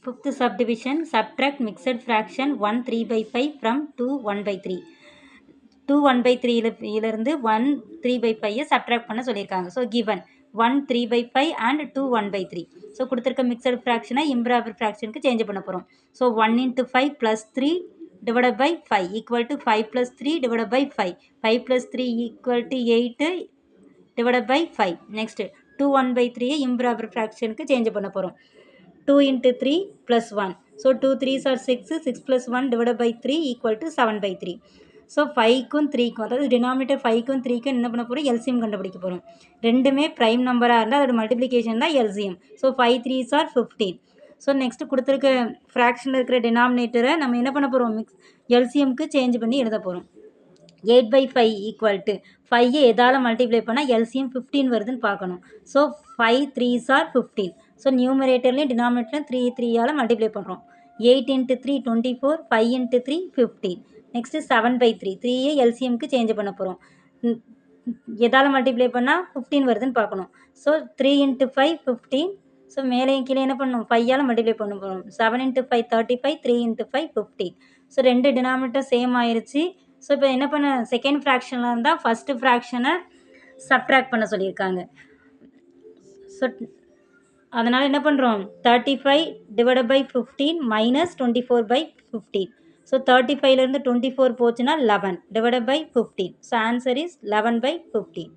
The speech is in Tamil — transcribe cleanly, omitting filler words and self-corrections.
Fifth subdivision, subtract mixed fraction 1 3/5 from 2 1/3. 2 1/3 இலிருந்து 1 3/5 சப்ட்ராக்ட் பண்ண சொல்லியிருக்காங்க. So given 1 3/5 and 2 1/3. ஸோ கொடுத்துருக்க மிக்சட் ஃப்ராக்ஷனை இம்ப்ராப்பர் ஃப்ராக்ஷனுக்கு சேஞ்ச் பண்ண போகிறோம். So 1 × 5 + 3 divided by 5 equal to 5 + 3 divided by 5. 5 + 3 equal to 8 divided by 5. Next 2 1/3 improper ஃப்ராக்ஷனுக்கு change பண்ண போகிறோம். 2 × 3 + 1. So 2 3s are 6. 6 + 1 divided by 3 equal to 7/3. So 5க்கும் 3க்கும் அதாவது டினாமினேட்டர் 5க்கும் 3க்கும் என்ன பண்ண போகிறோம், எல்சிஎம் கண்டுபிடிக்க போகிறோம். ரெண்டுமே ப்ரைம் நம்பராக இருந்தால் அதோட மல்டிப்ளிகேஷன் தான் LCM. So 5 3s are 15. So next கொடுத்துருக்க ஃப்ராக்ஷனில் இருக்கிற டினாமினேட்டரை நம்ம என்ன பண்ண போகிறோம், எல்சிஎம்க்கு சேஞ்ச் பண்ணி எழுத போகிறோம். 8/5 ஈக்குவல் டு 5 எதால் மல்டிப்ளை பண்ணால் எல்சிஎம் 15 வருதுன்னு பார்க்கணும். So 5 3s are 15. ஸோ நியூமரேட்டர்லேயும் டினாமினேட்டர்லையும் 3 3ஆல் மல்டிப்ளை பண்ணுறோம். 8 × 3 24, 5 × 3 15. நெக்ஸ்ட்டு 7/3 3யே எல்சிஎம்க்கு சேஞ்ச் பண்ண போகிறோம். எதால் மல்டிப்ளை பண்ணால் 15 வருதுன்னு பார்க்கணும். ஸோ 3 × 5 15. ஸோ மேலேயும் கீழே என்ன பண்ணணும், 5ஆல் மல்டிப்ளை பண்ண போகிறோம். 7 × 5 35, 3 × 5 15. ஸோ ரெண்டு டினாமினேட்டர் சேம் ஆயிடுச்சு. ஸோ இப்போ என்ன பண்ண, செகண்ட் ஃப்ராக்ஷனில் இருந்தால் ஃபஸ்ட்டு ஃப்ராக்ஷனை சப்ட்ராக்ட் பண்ண சொல்லியிருக்காங்க. ஸோ அதனால் என்ன பண்ணுறோம், 35 divided by 15 minus 24/15. ஸோ 35லேருந்து 24 போச்சுன்னா 11 divided by 15. So answer is 11/15.